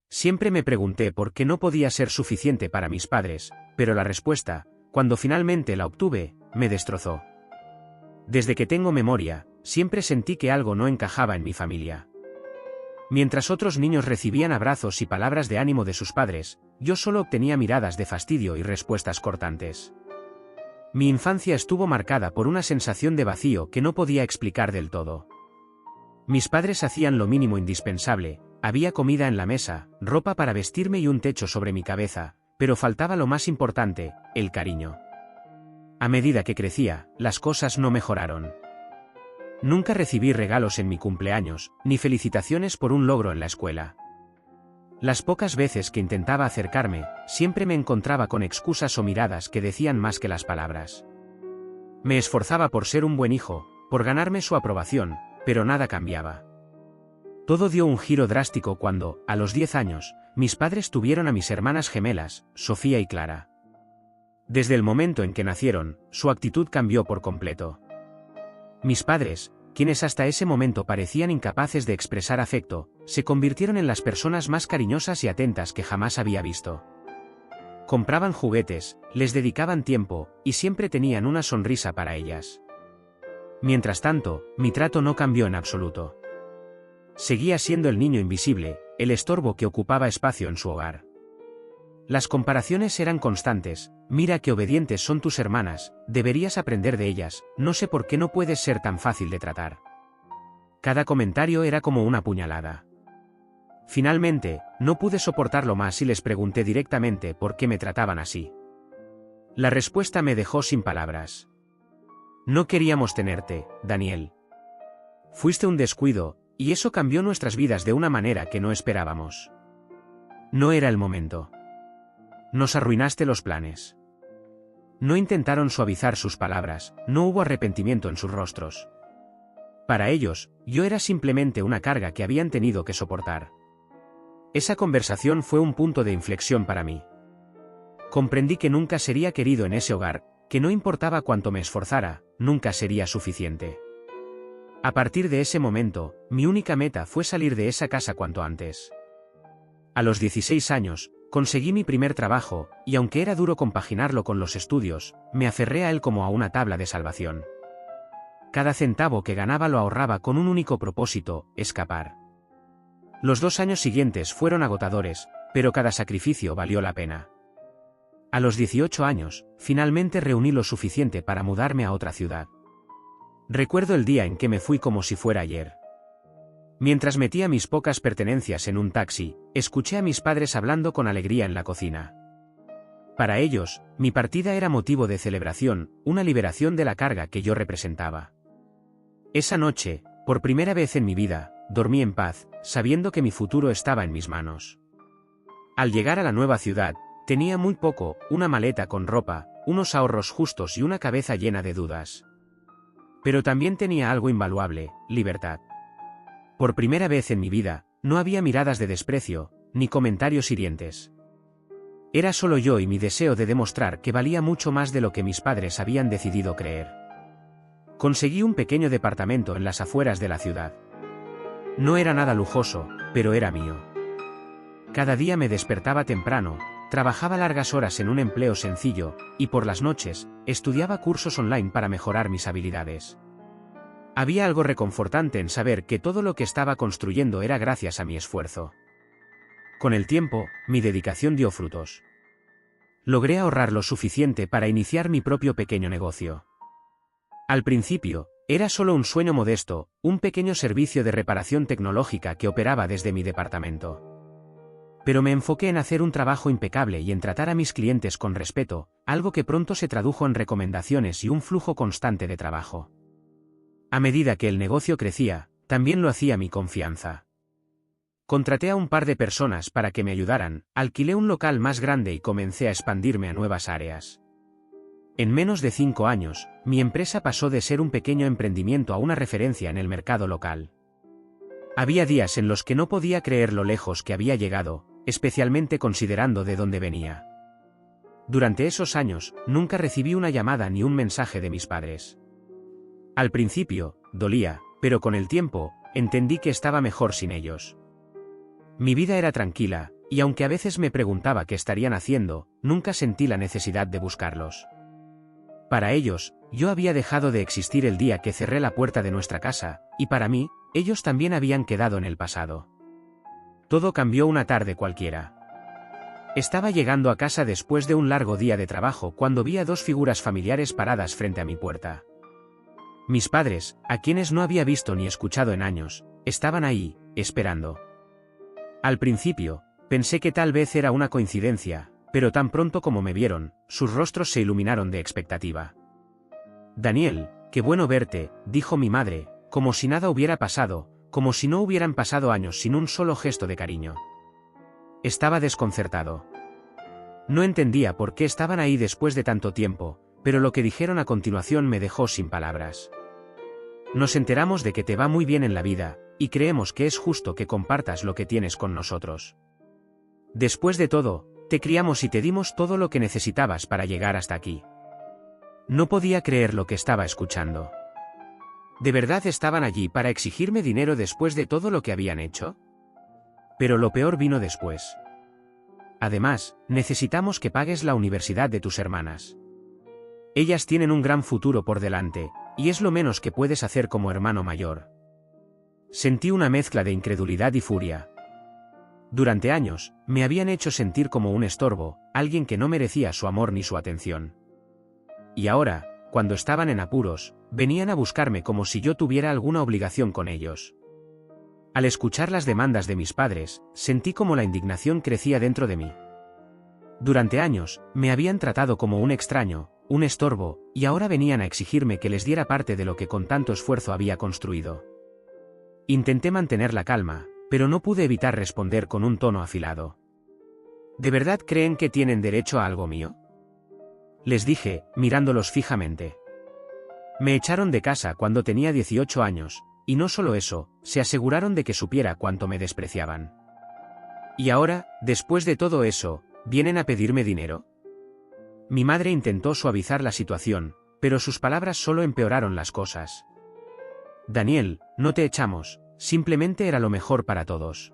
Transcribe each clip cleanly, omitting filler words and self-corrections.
Siempre me pregunté por qué no podía ser suficiente para mis padres, pero la respuesta, cuando finalmente la obtuve, me destrozó. Desde que tengo memoria, siempre sentí que algo no encajaba en mi familia. Mientras otros niños recibían abrazos y palabras de ánimo de sus padres, yo solo obtenía miradas de fastidio y respuestas cortantes. Mi infancia estuvo marcada por una sensación de vacío que no podía explicar del todo. Mis padres hacían lo mínimo indispensable, había comida en la mesa, ropa para vestirme y un techo sobre mi cabeza, pero faltaba lo más importante, el cariño. A medida que crecía, las cosas no mejoraron. Nunca recibí regalos en mi cumpleaños, ni felicitaciones por un logro en la escuela. Las pocas veces que intentaba acercarme, siempre me encontraba con excusas o miradas que decían más que las palabras. Me esforzaba por ser un buen hijo, por ganarme su aprobación, pero nada cambiaba. Todo dio un giro drástico cuando, a los 10 años, mis padres tuvieron a mis hermanas gemelas, Sofía y Clara. Desde el momento en que nacieron, su actitud cambió por completo. Mis padres, quienes hasta ese momento parecían incapaces de expresar afecto, se convirtieron en las personas más cariñosas y atentas que jamás había visto. Compraban juguetes, les dedicaban tiempo, y siempre tenían una sonrisa para ellas. Mientras tanto, mi trato no cambió en absoluto. Seguía siendo el niño invisible, el estorbo que ocupaba espacio en su hogar. Las comparaciones eran constantes: mira qué obedientes son tus hermanas, deberías aprender de ellas, no sé por qué no puedes ser tan fácil de tratar. Cada comentario era como una puñalada. Finalmente, no pude soportarlo más y les pregunté directamente por qué me trataban así. La respuesta me dejó sin palabras. No queríamos tenerte, Daniel. Fuiste un descuido, y eso cambió nuestras vidas de una manera que no esperábamos. No era el momento. Nos arruinaste los planes. No intentaron suavizar sus palabras, no hubo arrepentimiento en sus rostros. Para ellos, yo era simplemente una carga que habían tenido que soportar. Esa conversación fue un punto de inflexión para mí. Comprendí que nunca sería querido en ese hogar, que no importaba cuánto me esforzara, nunca sería suficiente. A partir de ese momento, mi única meta fue salir de esa casa cuanto antes. A los 16 años, conseguí mi primer trabajo, y aunque era duro compaginarlo con los estudios, me aferré a él como a una tabla de salvación. Cada centavo que ganaba lo ahorraba con un único propósito: escapar. Los 2 años siguientes fueron agotadores, pero cada sacrificio valió la pena. A los 18 años, finalmente reuní lo suficiente para mudarme a otra ciudad. Recuerdo el día en que me fui como si fuera ayer. Mientras metía mis pocas pertenencias en un taxi, escuché a mis padres hablando con alegría en la cocina. Para ellos, mi partida era motivo de celebración, una liberación de la carga que yo representaba. Esa noche, por primera vez en mi vida, dormí en paz, sabiendo que mi futuro estaba en mis manos. Al llegar a la nueva ciudad, tenía muy poco: una maleta con ropa, unos ahorros justos y una cabeza llena de dudas. Pero también tenía algo invaluable: libertad. Por primera vez en mi vida, no había miradas de desprecio, ni comentarios hirientes. Era solo yo y mi deseo de demostrar que valía mucho más de lo que mis padres habían decidido creer. Conseguí un pequeño departamento en las afueras de la ciudad. No era nada lujoso, pero era mío. Cada día me despertaba temprano, trabajaba largas horas en un empleo sencillo, y por las noches, estudiaba cursos online para mejorar mis habilidades. Había algo reconfortante en saber que todo lo que estaba construyendo era gracias a mi esfuerzo. Con el tiempo, mi dedicación dio frutos. Logré ahorrar lo suficiente para iniciar mi propio pequeño negocio. Al principio, era solo un sueño modesto, un pequeño servicio de reparación tecnológica que operaba desde mi departamento. Pero me enfoqué en hacer un trabajo impecable y en tratar a mis clientes con respeto, algo que pronto se tradujo en recomendaciones y un flujo constante de trabajo. A medida que el negocio crecía, también lo hacía mi confianza. Contraté a un par de personas para que me ayudaran, alquilé un local más grande y comencé a expandirme a nuevas áreas. En menos de 5 años, mi empresa pasó de ser un pequeño emprendimiento a una referencia en el mercado local. Había días en los que no podía creer lo lejos que había llegado, especialmente considerando de dónde venía. Durante esos años, nunca recibí una llamada ni un mensaje de mis padres. Al principio, dolía, pero con el tiempo, entendí que estaba mejor sin ellos. Mi vida era tranquila, y aunque a veces me preguntaba qué estarían haciendo, nunca sentí la necesidad de buscarlos. Para ellos, yo había dejado de existir el día que cerré la puerta de nuestra casa, y para mí, ellos también habían quedado en el pasado. Todo cambió una tarde cualquiera. Estaba llegando a casa después de un largo día de trabajo cuando vi a dos figuras familiares paradas frente a mi puerta. Mis padres, a quienes no había visto ni escuchado en años, estaban ahí, esperando. Al principio, pensé que tal vez era una coincidencia, pero tan pronto como me vieron, sus rostros se iluminaron de expectativa. «Daniel, qué bueno verte», dijo mi madre, como si nada hubiera pasado, como si no hubieran pasado años sin un solo gesto de cariño. Estaba desconcertado. No entendía por qué estaban ahí después de tanto tiempo, pero lo que dijeron a continuación me dejó sin palabras. «Nos enteramos de que te va muy bien en la vida, y creemos que es justo que compartas lo que tienes con nosotros. Después de todo, te criamos y te dimos todo lo que necesitabas para llegar hasta aquí». No podía creer lo que estaba escuchando. ¿De verdad estaban allí para exigirme dinero después de todo lo que habían hecho? Pero lo peor vino después. Además, necesitamos que pagues la universidad de tus hermanas. Ellas tienen un gran futuro por delante, y es lo menos que puedes hacer como hermano mayor. Sentí una mezcla de incredulidad y furia. Durante años, me habían hecho sentir como un estorbo, alguien que no merecía su amor ni su atención. Y ahora, cuando estaban en apuros, venían a buscarme como si yo tuviera alguna obligación con ellos. Al escuchar las demandas de mis padres, sentí como la indignación crecía dentro de mí. Durante años, me habían tratado como un extraño, un estorbo, y ahora venían a exigirme que les diera parte de lo que con tanto esfuerzo había construido. Intenté mantener la calma, pero no pude evitar responder con un tono afilado. ¿De verdad creen que tienen derecho a algo mío?, les dije, mirándolos fijamente. Me echaron de casa cuando tenía 18 años, y no solo eso, se aseguraron de que supiera cuánto me despreciaban. Y ahora, después de todo eso, ¿vienen a pedirme dinero? Mi madre intentó suavizar la situación, pero sus palabras solo empeoraron las cosas. Daniel, no te echamos, simplemente era lo mejor para todos.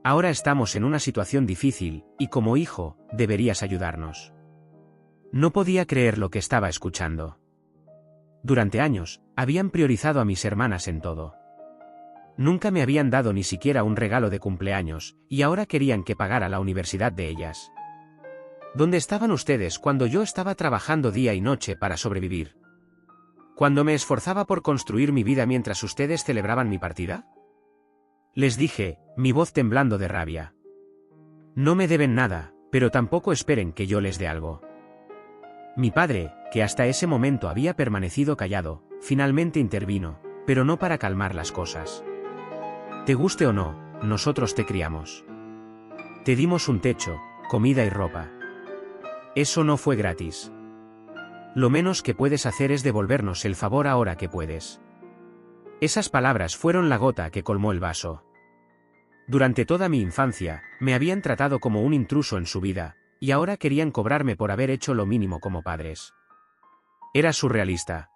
Ahora estamos en una situación difícil, y como hijo, deberías ayudarnos. No podía creer lo que estaba escuchando. Durante años, habían priorizado a mis hermanas en todo. Nunca me habían dado ni siquiera un regalo de cumpleaños, y ahora querían que pagara la universidad de ellas. ¿Dónde estaban ustedes cuando yo estaba trabajando día y noche para sobrevivir? ¿Cuando me esforzaba por construir mi vida mientras ustedes celebraban mi partida?, les dije, mi voz temblando de rabia. No me deben nada, pero tampoco esperen que yo les dé algo. Mi padre, que hasta ese momento había permanecido callado, finalmente intervino, pero no para calmar las cosas. Te guste o no, nosotros te criamos. Te dimos un techo, comida y ropa. Eso no fue gratis. Lo menos que puedes hacer es devolvernos el favor ahora que puedes. Esas palabras fueron la gota que colmó el vaso. Durante toda mi infancia, me habían tratado como un intruso en su vida, y ahora querían cobrarme por haber hecho lo mínimo como padres. Era surrealista.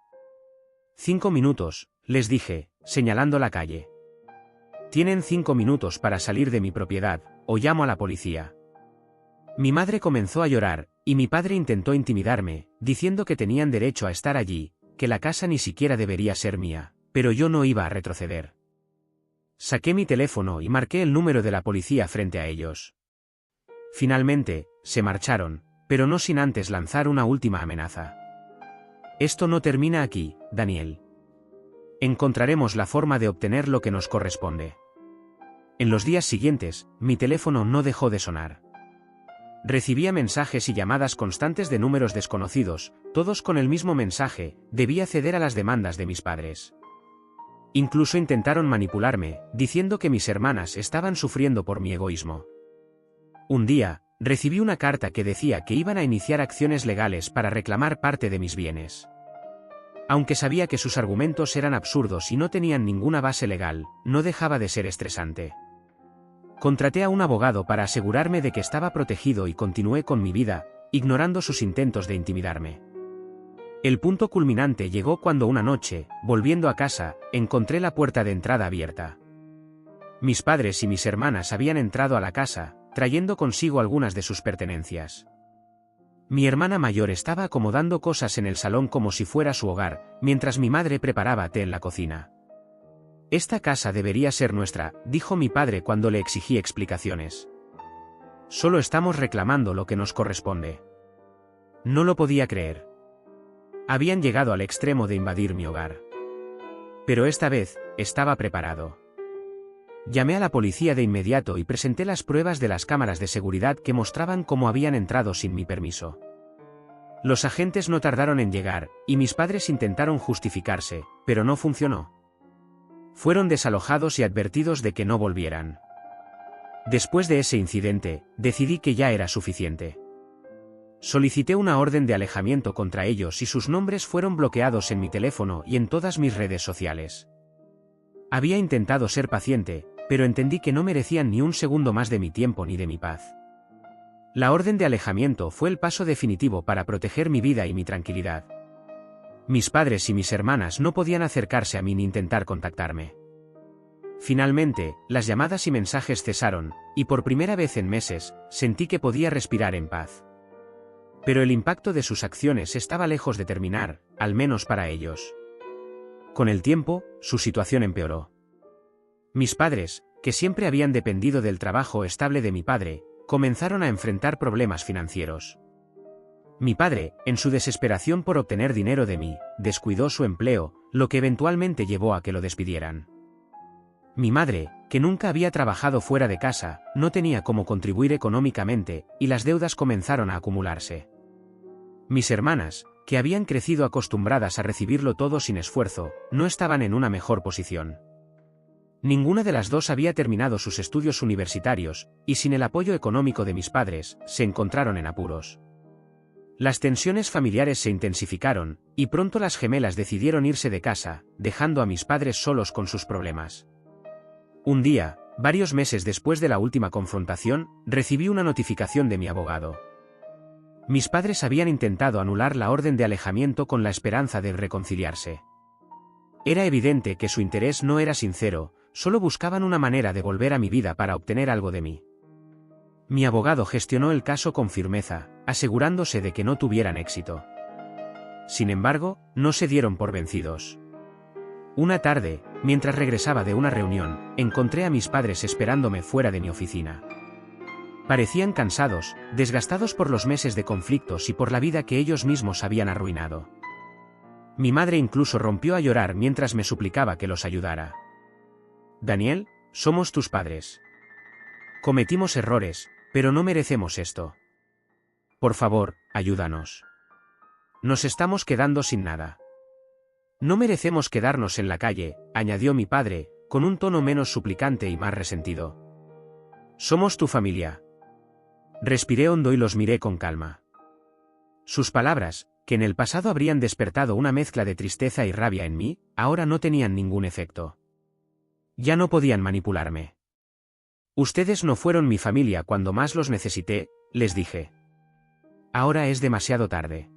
5 minutos, les dije, señalando la calle. Tienen 5 minutos para salir de mi propiedad, o llamo a la policía. Mi madre comenzó a llorar, y mi padre intentó intimidarme, diciendo que tenían derecho a estar allí, que la casa ni siquiera debería ser mía, pero yo no iba a retroceder. Saqué mi teléfono y marqué el número de la policía frente a ellos. Finalmente, se marcharon, pero no sin antes lanzar una última amenaza. Esto no termina aquí, Daniel. Encontraremos la forma de obtener lo que nos corresponde. En los días siguientes, mi teléfono no dejó de sonar. Recibía mensajes y llamadas constantes de números desconocidos, todos con el mismo mensaje: debía ceder a las demandas de mis padres. Incluso intentaron manipularme, diciendo que mis hermanas estaban sufriendo por mi egoísmo. Un día, recibí una carta que decía que iban a iniciar acciones legales para reclamar parte de mis bienes. Aunque sabía que sus argumentos eran absurdos y no tenían ninguna base legal, no dejaba de ser estresante. Contraté a un abogado para asegurarme de que estaba protegido y continué con mi vida, ignorando sus intentos de intimidarme. El punto culminante llegó cuando una noche, volviendo a casa, encontré la puerta de entrada abierta. Mis padres y mis hermanas habían entrado a la casa, trayendo consigo algunas de sus pertenencias. Mi hermana mayor estaba acomodando cosas en el salón como si fuera su hogar, mientras mi madre preparaba té en la cocina. «Esta casa debería ser nuestra», dijo mi padre cuando le exigí explicaciones. «Solo estamos reclamando lo que nos corresponde». No lo podía creer. Habían llegado al extremo de invadir mi hogar. Pero esta vez, estaba preparado. Llamé a la policía de inmediato y presenté las pruebas de las cámaras de seguridad que mostraban cómo habían entrado sin mi permiso. Los agentes no tardaron en llegar, y mis padres intentaron justificarse, pero no funcionó. Fueron desalojados y advertidos de que no volvieran. Después de ese incidente, decidí que ya era suficiente. Solicité una orden de alejamiento contra ellos y sus nombres fueron bloqueados en mi teléfono y en todas mis redes sociales. Había intentado ser paciente, pero entendí que no merecían ni un segundo más de mi tiempo ni de mi paz. La orden de alejamiento fue el paso definitivo para proteger mi vida y mi tranquilidad. Mis padres y mis hermanas no podían acercarse a mí ni intentar contactarme. Finalmente, las llamadas y mensajes cesaron, y por primera vez en meses, sentí que podía respirar en paz. Pero el impacto de sus acciones estaba lejos de terminar, al menos para ellos. Con el tiempo, su situación empeoró. Mis padres, que siempre habían dependido del trabajo estable de mi padre, comenzaron a enfrentar problemas financieros. Mi padre, en su desesperación por obtener dinero de mí, descuidó su empleo, lo que eventualmente llevó a que lo despidieran. Mi madre, que nunca había trabajado fuera de casa, no tenía cómo contribuir económicamente, y las deudas comenzaron a acumularse. Mis hermanas, que habían crecido acostumbradas a recibirlo todo sin esfuerzo, no estaban en una mejor posición. Ninguna de las dos había terminado sus estudios universitarios, y sin el apoyo económico de mis padres, se encontraron en apuros. Las tensiones familiares se intensificaron, y pronto las gemelas decidieron irse de casa, dejando a mis padres solos con sus problemas. Un día, varios meses después de la última confrontación, recibí una notificación de mi abogado. Mis padres habían intentado anular la orden de alejamiento con la esperanza de reconciliarse. Era evidente que su interés no era sincero, solo buscaban una manera de volver a mi vida para obtener algo de mí. Mi abogado gestionó el caso con firmeza, asegurándose de que no tuvieran éxito. Sin embargo, no se dieron por vencidos. Una tarde, mientras regresaba de una reunión, encontré a mis padres esperándome fuera de mi oficina. Parecían cansados, desgastados por los meses de conflictos y por la vida que ellos mismos habían arruinado. Mi madre incluso rompió a llorar mientras me suplicaba que los ayudara. «Daniel, somos tus padres. Cometimos errores, pero no merecemos esto. Por favor, ayúdanos. Nos estamos quedando sin nada. No merecemos quedarnos en la calle», añadió mi padre, con un tono menos suplicante y más resentido. «Somos tu familia». Respiré hondo y los miré con calma. Sus palabras, que en el pasado habrían despertado una mezcla de tristeza y rabia en mí, ahora no tenían ningún efecto. Ya no podían manipularme. «Ustedes no fueron mi familia cuando más los necesité», les dije. «Ahora es demasiado tarde.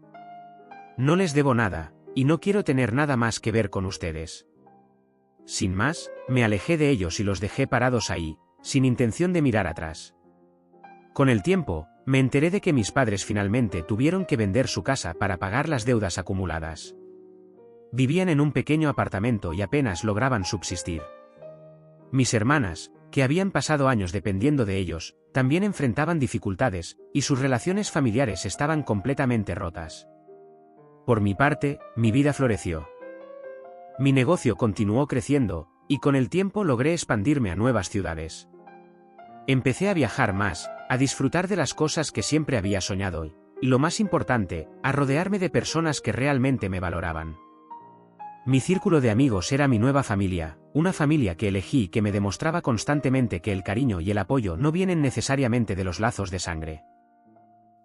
No les debo nada, y no quiero tener nada más que ver con ustedes». Sin más, me alejé de ellos y los dejé parados ahí, sin intención de mirar atrás. Con el tiempo, me enteré de que mis padres finalmente tuvieron que vender su casa para pagar las deudas acumuladas. Vivían en un pequeño apartamento y apenas lograban subsistir. Mis hermanas, que habían pasado años dependiendo de ellos, también enfrentaban dificultades, y sus relaciones familiares estaban completamente rotas. Por mi parte, mi vida floreció. Mi negocio continuó creciendo, y con el tiempo logré expandirme a nuevas ciudades. Empecé a viajar más, a disfrutar de las cosas que siempre había soñado y, lo más importante, a rodearme de personas que realmente me valoraban. Mi círculo de amigos era mi nueva familia, una familia que elegí y que me demostraba constantemente que el cariño y el apoyo no vienen necesariamente de los lazos de sangre.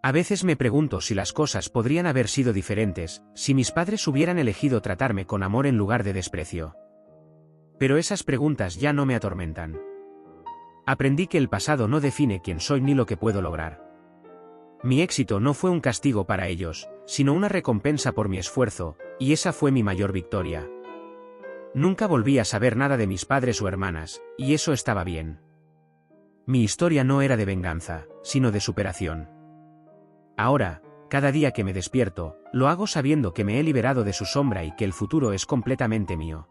A veces me pregunto si las cosas podrían haber sido diferentes, si mis padres hubieran elegido tratarme con amor en lugar de desprecio. Pero esas preguntas ya no me atormentan. Aprendí que el pasado no define quién soy ni lo que puedo lograr. Mi éxito no fue un castigo para ellos, sino una recompensa por mi esfuerzo, y esa fue mi mayor victoria. Nunca volví a saber nada de mis padres o hermanas, y eso estaba bien. Mi historia no era de venganza, sino de superación. Ahora, cada día que me despierto, lo hago sabiendo que me he liberado de su sombra y que el futuro es completamente mío.